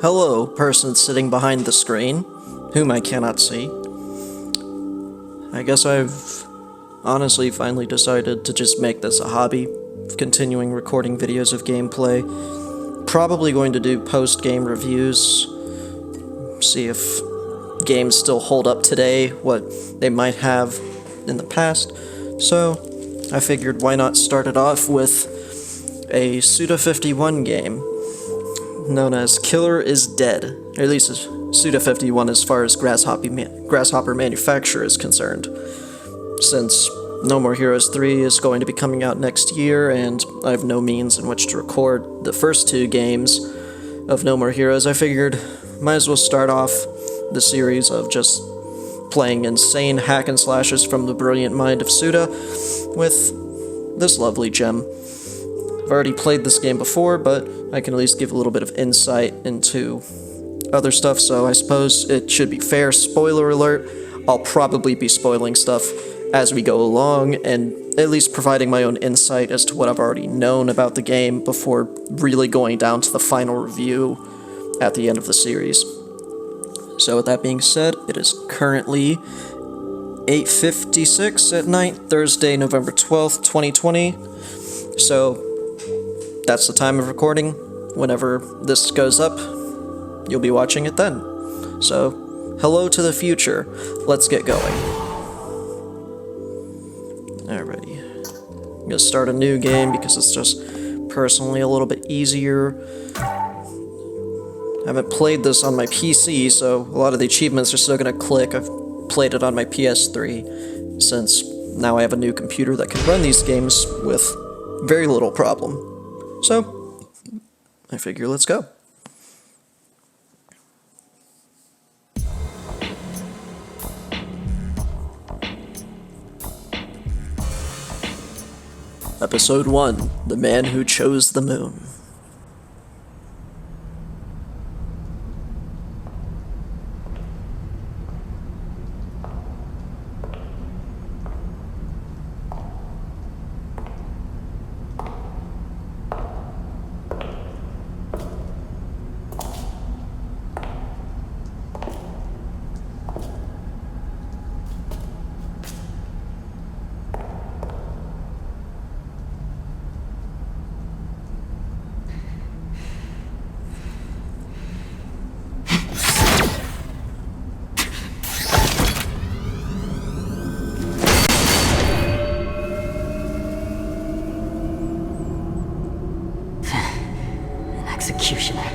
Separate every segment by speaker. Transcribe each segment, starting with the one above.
Speaker 1: Hello, person sitting behind the screen, whom I cannot see. I guess I've honestly finally decided to just make this a hobby, continuing recording videos of gameplay. Probably going to do post-game reviews, see if games still hold up today, what they might have in the past. So, I figured why not start it off with a Suda51 game, known as Killer is Dead, or at least Suda51 as far as Grasshopper manufacturer is concerned. Since No More Heroes 3 is going to be coming out next year, and I have no means in which to record the first two games of No More Heroes, I figured might as well start off the series of just playing insane hack and slashes from the brilliant mind of Suda with this lovely gem. I've already played this game before, but I can at least give a little bit of insight into other stuff, so I suppose it should be fair. Spoiler alert, I'll probably be spoiling stuff as we go along, and at least providing my own insight as to what I've already known about the game before really going down to the final review at the end of the series. So with that being said, it is currently 8:56 at night, Thursday, November 12th, 2020. So that's the time of recording. Whenever this goes up, you'll be watching it then. So, hello to the future. Let's get going. Alrighty. I'm gonna start a new game because it's just personally a little bit easier. I haven't played this on my PC, so a lot of the achievements are still gonna click. I've played it on my PS3, since now I have a new computer that can run these games with very little problem. So, I figure let's go. Episode 1, The Man Who Chose the Moon.
Speaker 2: Executioner.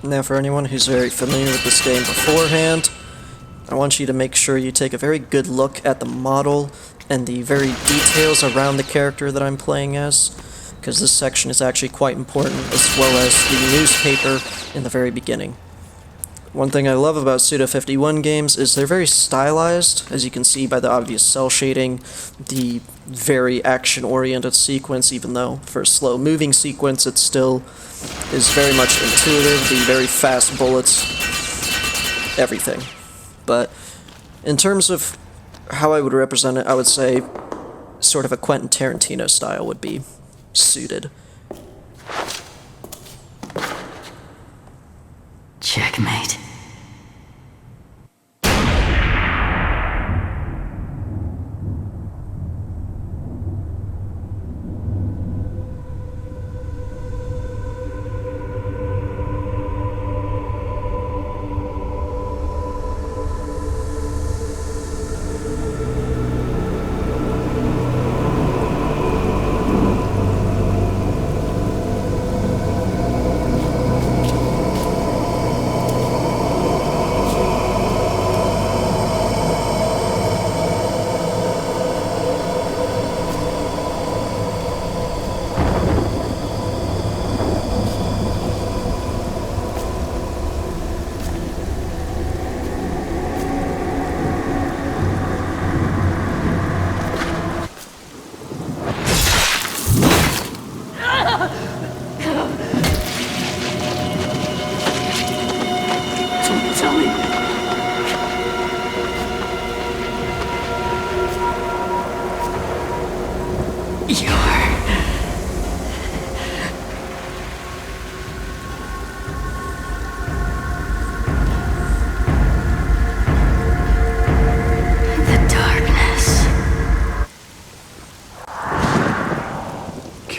Speaker 1: Now, for anyone who's very familiar with this game beforehand, I want you to make sure you take a very good look at the model and the very details around the character that I'm playing as, because this section is actually quite important, as well as the newspaper in the very beginning. One thing I love about Suda51 games is they're very stylized, as you can see by the obvious cell shading, the very action-oriented sequence, even though for a slow-moving sequence it still is very much intuitive, the very fast bullets, everything. But in terms of how I would represent it, I would say sort of a Quentin Tarantino style would be suited.
Speaker 2: Checkmate.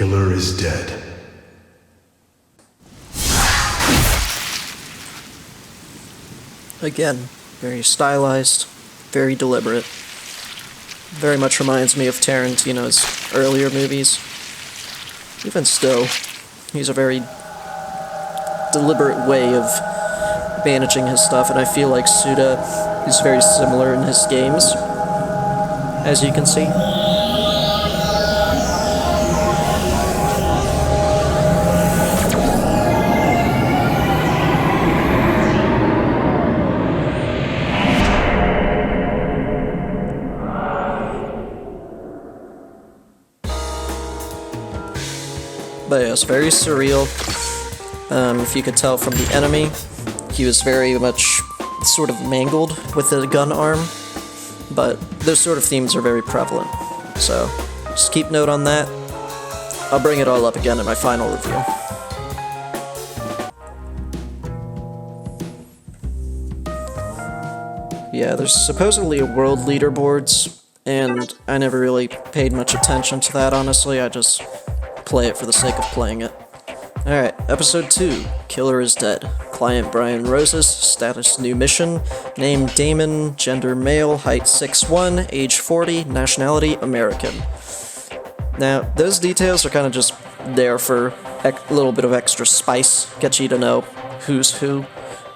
Speaker 3: killer is dead.
Speaker 1: Again, very stylized, very deliberate. Very much reminds me of Tarantino's earlier movies. Even still, he's a very deliberate way of managing his stuff, and I feel like Suda is very similar in his games, as you can see. But yeah, it's very surreal. If you could tell from the enemy, he was very much sort of mangled with a gun arm, but those sort of themes are very prevalent. So just keep note on that. I'll bring it all up again in my final review. Yeah, there's supposedly a world leaderboards, and I never really paid much attention to that, honestly. I just play it for the sake of playing it. Alright, episode 2, Killer is Dead. Client Brian Roses, status new mission, name Damon, gender male, height 6'1", age 40, nationality American. Now, those details are kind of just there for a little bit of extra spice, get you to know who's who,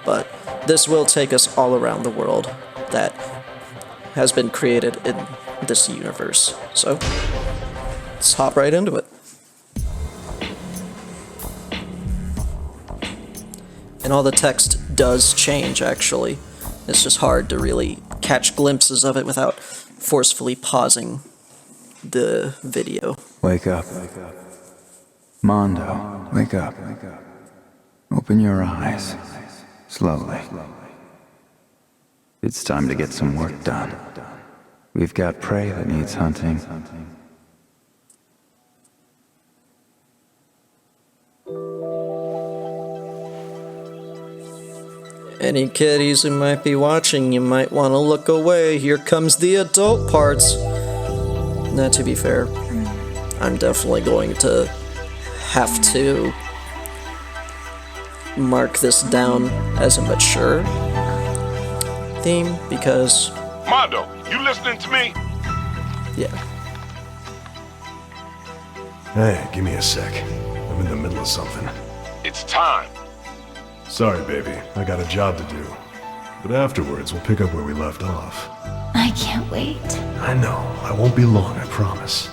Speaker 1: but this will take us all around the world that has been created in this universe. So, let's hop right into it. And all the text does change, actually. It's just hard to really catch glimpses of it without forcefully pausing the video.
Speaker 4: Wake up. Mondo, wake up. Open your eyes. Slowly. It's time to get some work done. We've got prey that needs hunting.
Speaker 1: Any kiddies who might be watching, you might want to look away. Here comes the adult parts. Now, to be fair, I'm definitely going to have to mark this down as a mature theme, because...
Speaker 5: Mondo, you listening to me?
Speaker 1: Yeah.
Speaker 3: Hey, give me a sec. I'm in the middle of something.
Speaker 5: It's time.
Speaker 3: Sorry, baby. I got a job to do. But afterwards, we'll pick up where we left off.
Speaker 2: I can't wait.
Speaker 3: I know. I won't be long, I promise.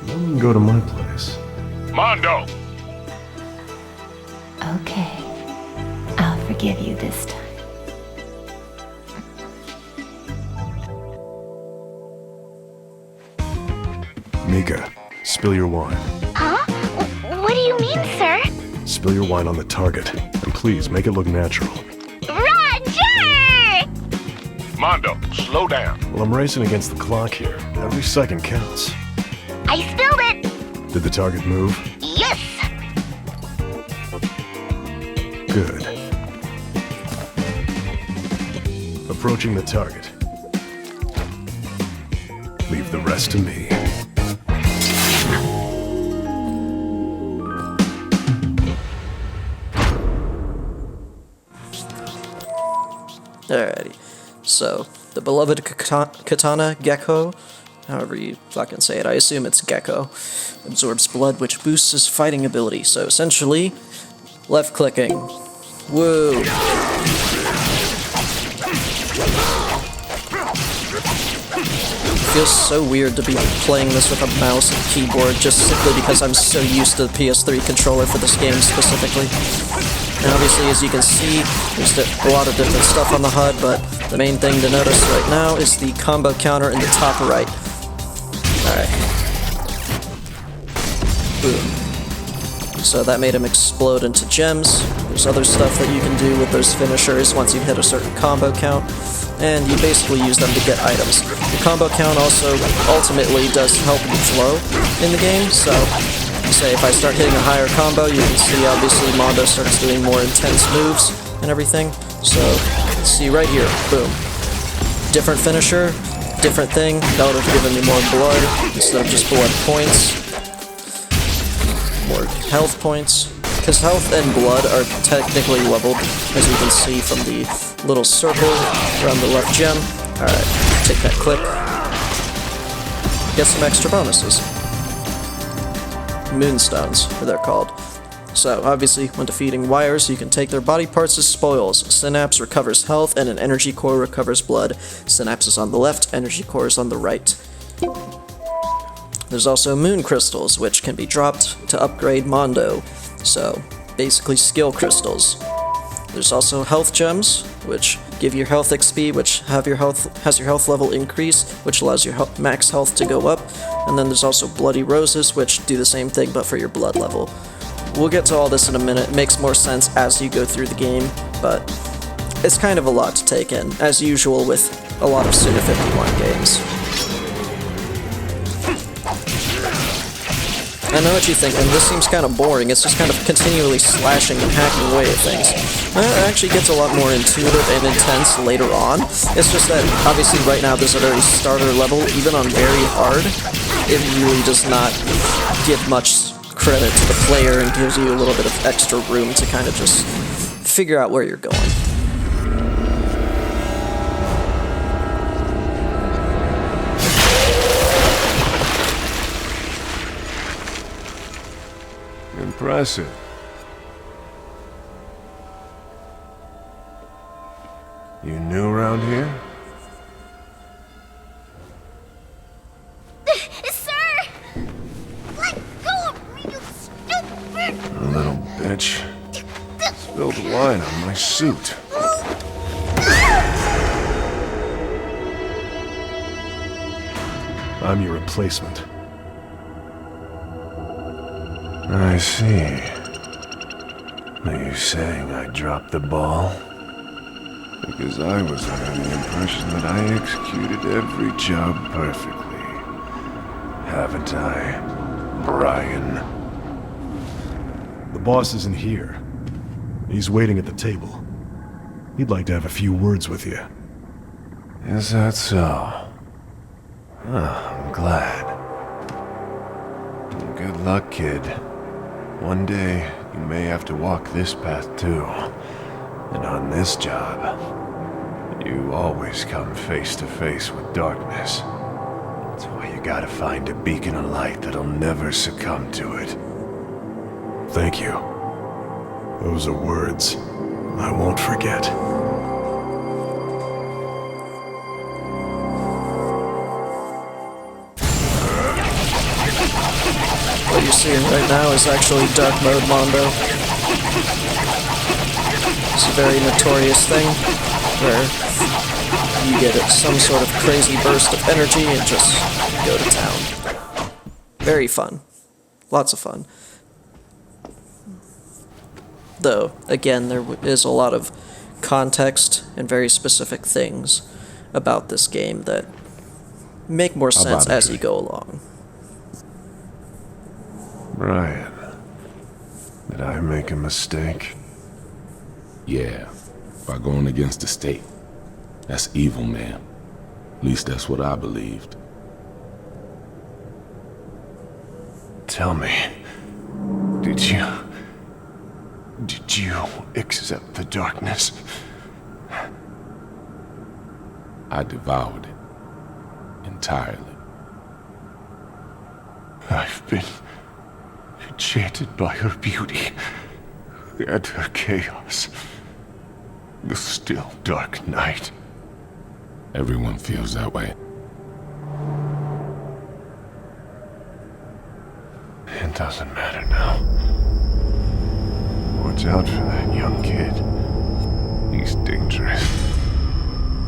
Speaker 3: You can go to my place.
Speaker 5: Mondo!
Speaker 2: Okay. I'll forgive you this time.
Speaker 3: Mika, spill your wine.
Speaker 6: Huh? What do you mean, sir?
Speaker 3: Spill your wine on the target. And please, make it look natural.
Speaker 6: Roger!
Speaker 5: Mondo, slow down.
Speaker 3: Well, I'm racing against the clock here. Every second counts.
Speaker 6: I spilled it!
Speaker 3: Did the target move?
Speaker 6: Yes!
Speaker 3: Good. Approaching the target. Leave the rest to me.
Speaker 1: Alrighty. So, the beloved katana Gecko, however you fucking say it, I assume it's Gecko, absorbs blood, which boosts his fighting ability. So essentially, left-clicking. Woo! Feels so weird to be playing this with a mouse and keyboard, just simply because I'm so used to the PS3 controller for this game specifically. And obviously, as you can see, there's a lot of different stuff on the HUD, but the main thing to notice right now is the combo counter in the top right. Alright. Boom. So that made him explode into gems. There's other stuff that you can do with those finishers once you hit a certain combo count, and you basically use them to get items. The combo count also ultimately does help you flow in the game, so say if I start hitting a higher combo, you can see obviously Mondo starts doing more intense moves and everything. So, let's see right here, boom. Different finisher, different thing, that would have given me more blood instead of just blood points. more health points, because health and blood are technically leveled, as you can see from the little circle around the left gem. Alright, take that clip. Get some extra bonuses. Moonstones, they're called. So, obviously, when defeating wires, you can take their body parts as spoils. Synapse recovers health, and an energy core recovers blood. Synapse is on the left, energy core is on the right. There's also moon crystals, which can be dropped to upgrade Mondo. So, basically skill crystals. There's also health gems, which give your health XP, which has your health level increase, which allows your max health to go up. And then there's also bloody roses, which do the same thing, but for your blood level. We'll get to all this in a minute. It makes more sense as you go through the game, but it's kind of a lot to take in, as usual with a lot of Suda51 games. I know what you think, and this seems kind of boring. It's just kind of continually slashing and hacking away at things. It actually gets a lot more intuitive and intense later on. It's just that, obviously, right now there's a very starter level, even on very hard. It really does not give much credit to the player and gives you a little bit of extra room to kind of just figure out where you're going.
Speaker 3: Impressive. You new around here?
Speaker 6: Sir! Let go of me, you stupid!
Speaker 3: Little bitch. Spilled wine on my suit. I'm your replacement.
Speaker 7: I see. Are you saying I dropped the ball?
Speaker 3: Because I was under the impression that I executed every job perfectly. Haven't I, Brian? The boss isn't here. He's waiting at the table. He'd like to have a few words with you.
Speaker 7: Is that so? Oh, I'm glad. Good luck, kid. One day, you may have to walk this path too. And on this job, you always come face to face with darkness. That's why you gotta find a beacon of light that'll never succumb to it.
Speaker 3: Thank you. Those are words I won't forget.
Speaker 1: What you're seeing right now is actually Dark Mode Mondo. It's a very notorious thing, where you get some sort of crazy burst of energy and just go to town. Very fun. Lots of fun. Though, again, there is a lot of context and very specific things about this game that make more sense as you go along.
Speaker 7: Brian, did I make a mistake?
Speaker 8: Yeah, by going against the state. That's evil, man. At least that's what I believed.
Speaker 7: Tell me, did you accept the darkness?
Speaker 8: I devoured it. Entirely.
Speaker 7: I've been enchanted by her beauty and her chaos. The still dark night.
Speaker 8: Everyone feels that way.
Speaker 7: It doesn't matter now. Watch out for that young kid. He's dangerous.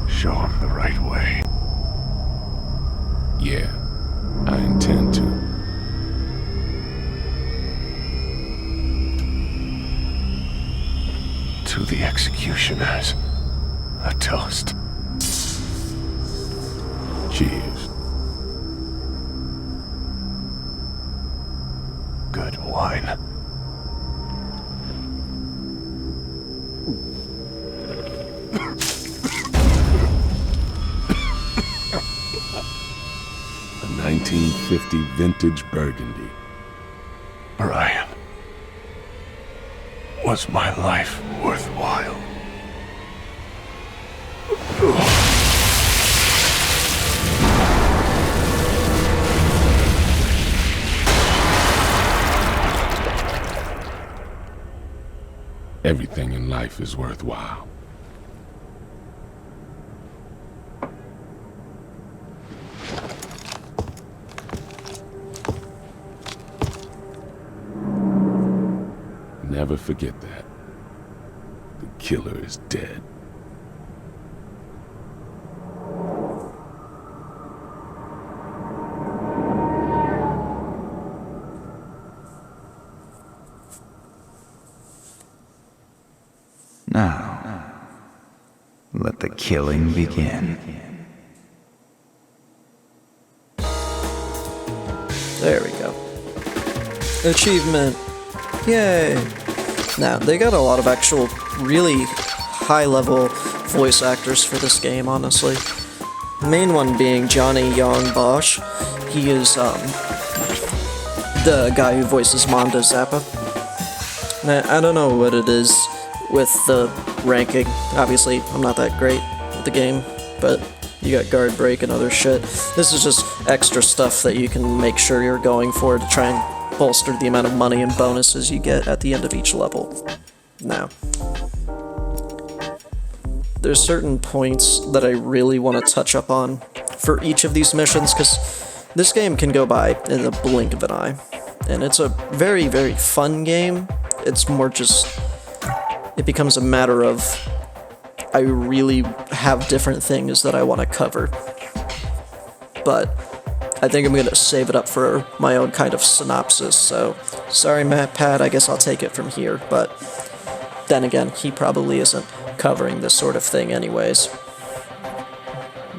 Speaker 7: Show him the right way.
Speaker 8: Yeah, I intend to.
Speaker 7: To the executioners, a toast.
Speaker 8: Cheers.
Speaker 7: Good wine.
Speaker 8: A 1950 vintage Burgundy.
Speaker 7: Brian.
Speaker 3: Was my life worthwhile?
Speaker 8: Everything in life is worthwhile. Never forget that. The killer is dead.
Speaker 4: Now, let the killing begin.
Speaker 1: There we go. Achievement. Yay! Now, they got a lot of actual really high-level voice actors for this game, honestly. The main one being Johnny Young Bosch. He is, the guy who voices Mondo Zappa. Now, I don't know what it is with the ranking. Obviously, I'm not that great with the game, but you got guard break and other shit. This is just extra stuff that you can make sure you're going for to try and bolster the amount of money and bonuses you get at the end of each level. Now, there's certain points that I really want to touch up on for each of these missions, because this game can go by in the blink of an eye. And it's a very, very fun game. It's more just, it becomes a matter of, I really have different things that I want to cover. But I think I'm going to save it up for my own kind of synopsis, so sorry Pat, I guess I'll take it from here, but then again, he probably isn't covering this sort of thing anyways.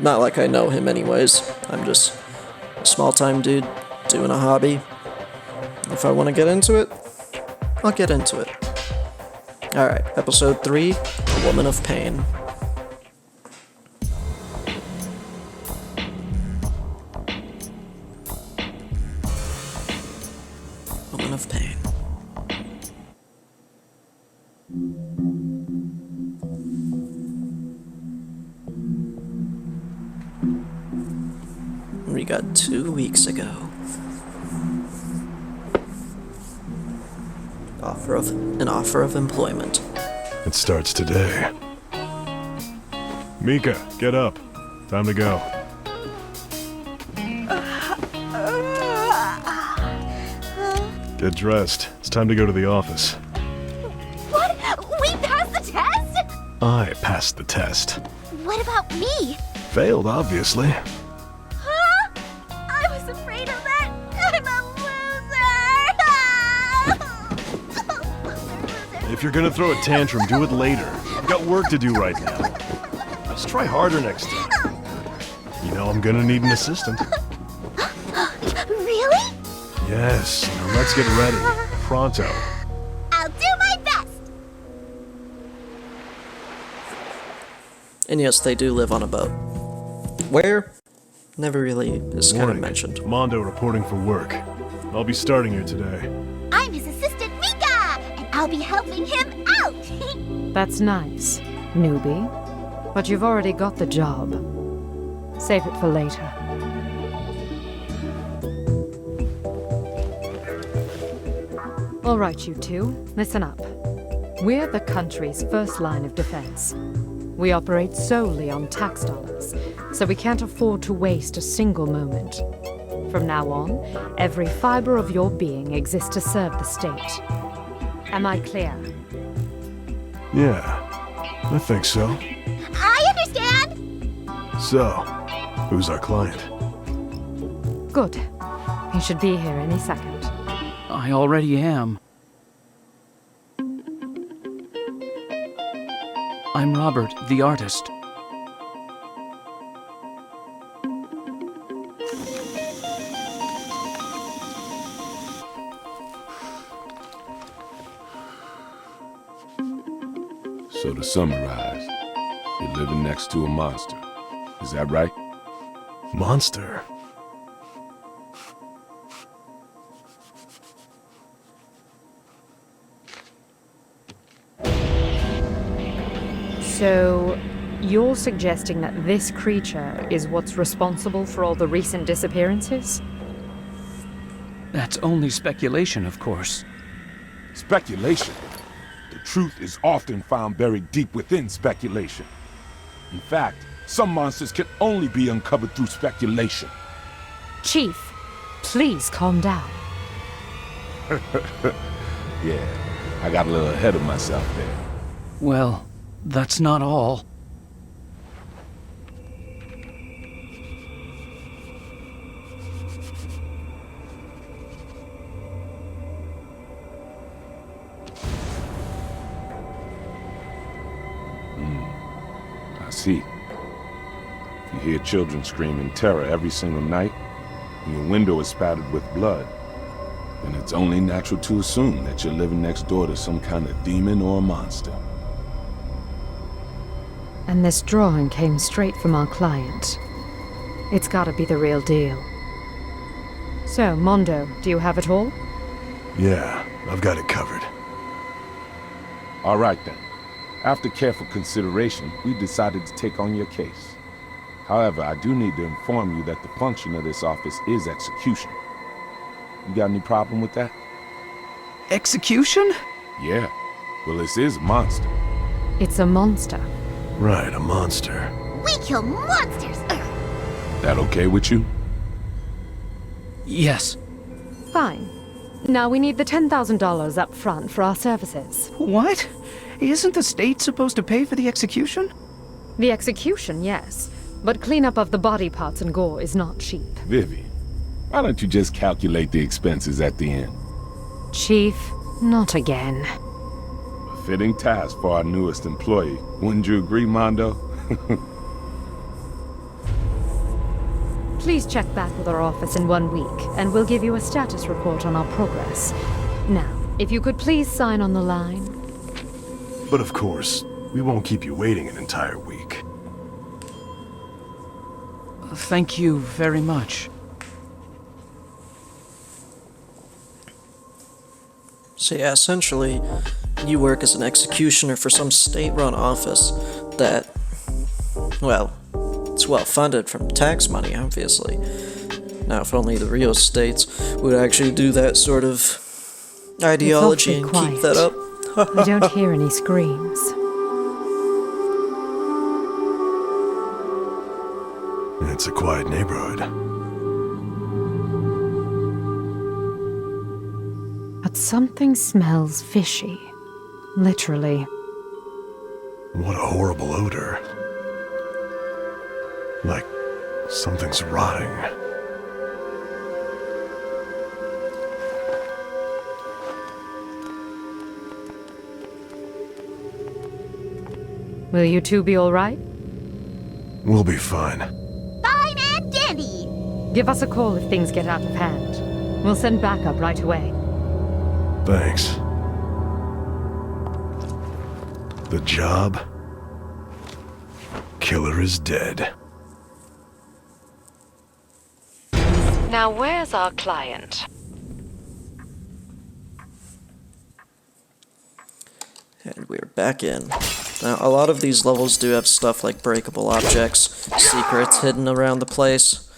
Speaker 1: Not like I know him anyways, I'm just a small-time dude doing a hobby. If I want to get into it, I'll get into it. Alright, episode 3, A Woman of Pain. Woman of Pain. We got 2 weeks ago. An offer of employment.
Speaker 3: It starts today. Mika, get up. Time to go. Get dressed. It's time to go to the office.
Speaker 6: What? We passed the test?
Speaker 3: I passed the test.
Speaker 6: What about me?
Speaker 3: Failed, obviously.
Speaker 6: Huh? I was afraid of that. I'm a loser.
Speaker 3: If you're gonna throw a tantrum, do it later. I've got work to do right now. Just try harder next time. You know I'm gonna need an assistant.
Speaker 6: Really?
Speaker 3: Yes, now let's get ready. Pronto.
Speaker 6: I'll do my best.
Speaker 1: And yes, they do live on a boat. Where? Never really is kind of
Speaker 3: Morning.
Speaker 1: mentioned.
Speaker 3: Mondo reporting for work. I'll be starting here today.
Speaker 6: I'm his assistant, Mika, and I'll be helping him out.
Speaker 9: That's nice, newbie. But you've already got the job. Save it for later. All right, you two, listen up. We're the country's first line of defense. We operate solely on tax dollars, so we can't afford to waste a single moment. From now on, every fiber of your being exists to serve the state. Am I clear?
Speaker 3: Yeah, I think so.
Speaker 6: I understand.
Speaker 3: So, who's our client?
Speaker 9: Good. He should be here any second.
Speaker 10: I already am. I'm Robert, the artist.
Speaker 8: So to summarize, you're living next to a monster. Is that right?
Speaker 3: Monster?
Speaker 9: So, you're suggesting that this creature is what's responsible for all the recent disappearances?
Speaker 10: That's only speculation, of course.
Speaker 11: Speculation? The truth is often found buried deep within speculation. In fact, some monsters can only be uncovered through speculation.
Speaker 9: Chief, please calm down.
Speaker 8: Yeah, I got a little ahead of myself there.
Speaker 10: Well, that's not all.
Speaker 8: I see. You hear children scream in terror every single night, and your window is spattered with blood. Then it's only natural to assume that you're living next door to some kind of demon or a monster.
Speaker 9: And this drawing came straight from our client. It's gotta be the real deal. So, Mondo, do you have it all?
Speaker 3: Yeah, I've got it covered.
Speaker 8: All right then. After careful consideration, we decided to take on your case. However, I do need to inform you that the function of this office is execution. You got any problem with that?
Speaker 10: Execution?
Speaker 8: Yeah. Well, this is a monster.
Speaker 9: It's a monster.
Speaker 3: Right, a monster.
Speaker 6: We kill monsters!
Speaker 8: That okay with you?
Speaker 10: Yes.
Speaker 9: Fine. Now we need the $10,000 up front for our services.
Speaker 10: What? Isn't the state supposed to pay for the execution?
Speaker 9: The execution, yes. But cleanup of the body parts and gore is not cheap.
Speaker 8: Vivi, why don't you just calculate the expenses at the end?
Speaker 9: Chief, not again.
Speaker 8: A fitting task for our newest employee. Wouldn't you agree, Mondo?
Speaker 9: Please check back with our office in 1 week, and we'll give you a status report on our progress. Now, if you could please sign on the line.
Speaker 3: But of course, we won't keep you waiting an entire week.
Speaker 10: Thank you very much.
Speaker 1: So yeah, essentially, you work as an executioner for some state-run office that, well, it's well-funded from tax money, obviously. Now, if only the real states would actually do that sort of ideology and keep that up.
Speaker 9: I don't hear any screams.
Speaker 3: It's a quiet neighborhood.
Speaker 9: But something smells fishy. Literally.
Speaker 3: What a horrible odor. Like something's rotting.
Speaker 9: Will you two be all right?
Speaker 3: We'll be fine.
Speaker 6: Fine and dandy!
Speaker 9: Give us a call if things get out of hand. We'll send backup right away.
Speaker 3: Thanks. The job? Killer is dead.
Speaker 2: Now where's our client?
Speaker 1: And we're back in. Now, a lot of these levels do have stuff like breakable objects, secrets hidden around the place.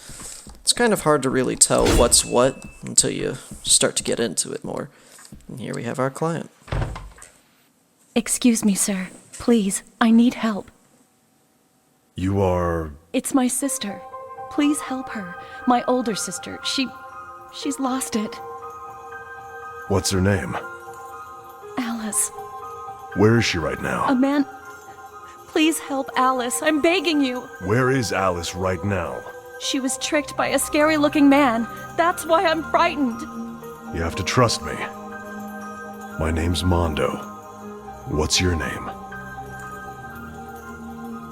Speaker 1: It's kind of hard to really tell what's what until you start to get into it more. And here we have our client.
Speaker 12: Excuse me, sir. Please, I need help.
Speaker 3: You are...
Speaker 12: It's my sister. Please help her. My older sister. She's lost it.
Speaker 3: What's her name?
Speaker 12: Alice.
Speaker 3: Where is she right now?
Speaker 12: A man... Please help Alice. I'm begging you.
Speaker 3: Where is Alice right now?
Speaker 12: She was tricked by a scary-looking man. That's why I'm frightened.
Speaker 3: You have to trust me. My name's Mondo. What's your name?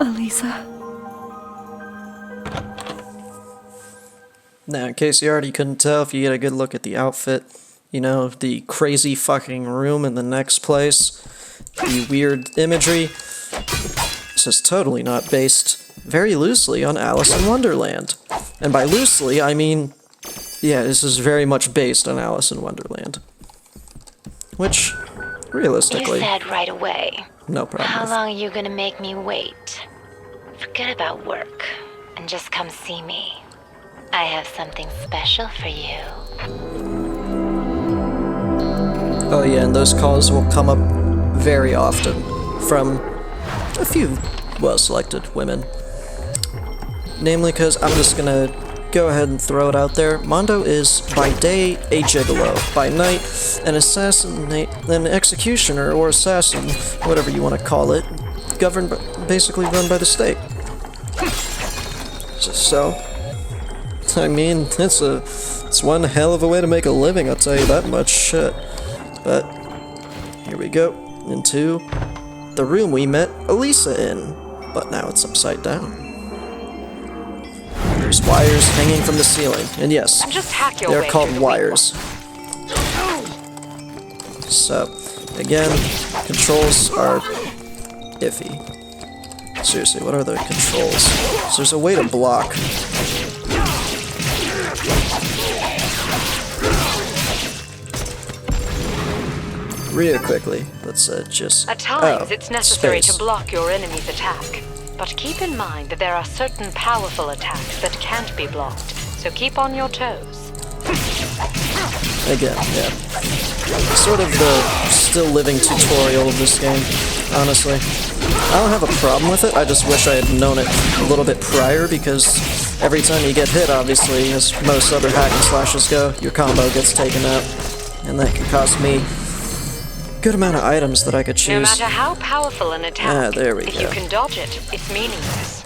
Speaker 12: Elisa.
Speaker 1: Now, in case you already couldn't tell, if you get a good look at the outfit, you know, the crazy fucking room in the next place, the weird imagery, this is totally not based very loosely on Alice in Wonderland. And by loosely, I mean, yeah, this is very much based on Alice in Wonderland. Which, realistically...
Speaker 2: You said right away.
Speaker 1: no problem
Speaker 2: How
Speaker 1: with.
Speaker 2: long are you gonna make me wait? Forget about work and just come see me. I have something special for you.
Speaker 1: Oh yeah, and those calls will come up very often from a few well-selected women. Namely because I'm just gonna go ahead and throw it out there. Mondo is, by day, a gigolo. By night, an executioner or assassin, whatever you want to call it, basically run by the state. So, I mean, it's one hell of a way to make a living, I'll tell you that much. Shit. But, here we go, into the room we met Elisa in, but now it's upside down. There's wires hanging from the ceiling, and yes, they're called wires. So, again, controls are iffy. Seriously, what are the controls? So there's a way to block. Real quickly, let's just...
Speaker 9: At times, it's necessary
Speaker 1: space.
Speaker 9: to block your enemy's attack. But keep in mind that there are certain powerful attacks that can't be blocked, so keep on your toes.
Speaker 1: Again, yeah. Sort of the still living tutorial of this game, honestly. I don't have a problem with it, I just wish I had known it a little bit prior, because every time you get hit, obviously, as most other hack and slashes go, your combo gets taken out, and that can cost me good amount of items that I could choose.
Speaker 9: No matter how powerful an attack,
Speaker 1: there we
Speaker 9: if
Speaker 1: go.
Speaker 9: you can dodge it, it's meaningless.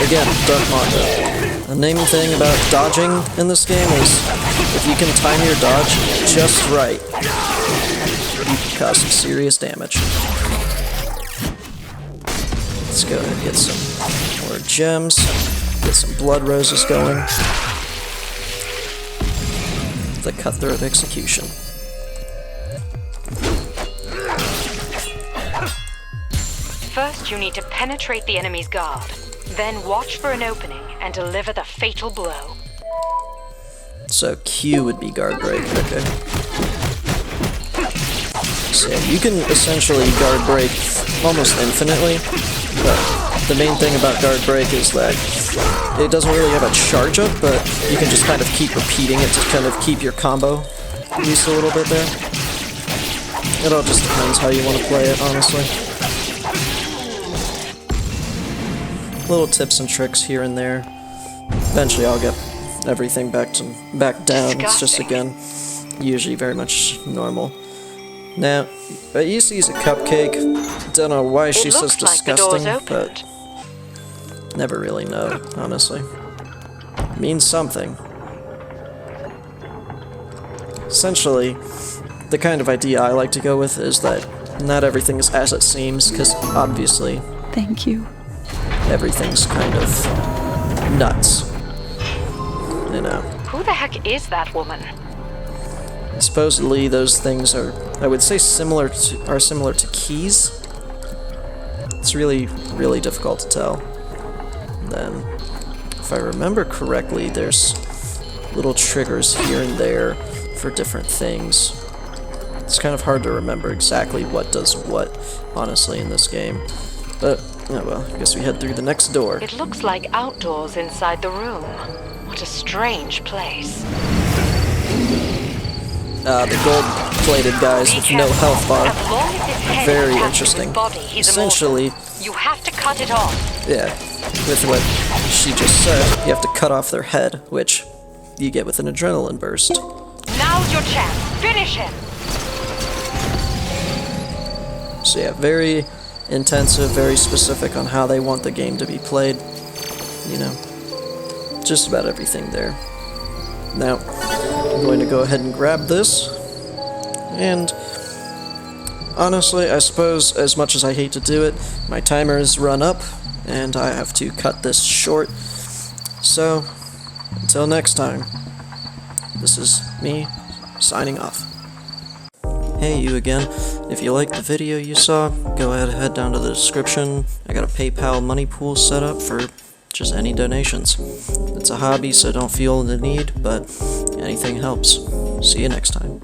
Speaker 1: Again, Dark Mondo. The main thing about dodging in this game is if you can time your dodge just right, you can cause some serious damage. Let's go ahead and get some more gems, get some blood roses going. The Cutthroat Execution.
Speaker 9: First, you need to penetrate the enemy's guard. Then watch for an opening and deliver the fatal blow.
Speaker 1: So Q would be guard break, okay. So yeah, you can essentially guard break almost infinitely, but the main thing about guard break is that it doesn't really have a charge up, but you can just kind of keep repeating it to kind of keep your combo at least a little bit there. It all just depends how you want to play it, honestly. Little tips and tricks here and there. Eventually I'll get everything back down. It's just, again, usually very much normal. Now, Aisi's a cupcake. Don't know why she says disgusting, but never really know, honestly. It means something. Essentially, the kind of idea I like to go with is that not everything is as it seems, because obviously...
Speaker 12: Thank you.
Speaker 1: Everything's kind of nuts, you know.
Speaker 9: Who the heck is that woman?
Speaker 1: Supposedly, those things are, I would say, similar to keys. It's really, really difficult to tell. Then, if I remember correctly, there's little triggers here and there for different things. It's kind of hard to remember exactly what does what, honestly, in this game. But oh well, I guess we head through the next door.
Speaker 9: It looks like outdoors inside the room. What a strange place.
Speaker 1: The gold-plated guys with no health bar. Very interesting. Essentially,
Speaker 9: you have to cut it off.
Speaker 1: Yeah, with what she just said, you have to cut off their head, which you get with an adrenaline burst.
Speaker 9: Now's your chance. Finish him.
Speaker 1: So yeah, very intensive, very specific on how they want the game to be played. You know, just about everything there. Now, I'm going to go ahead and grab this, and honestly, I suppose, as much as I hate to do it, my timer is run up, and I have to cut this short. So, until next time, this is me, signing off. Hey, you again. If you liked the video you saw, go ahead and head down to the description. I got a PayPal money pool set up for just any donations. It's a hobby, so don't feel the need, but anything helps. See you next time.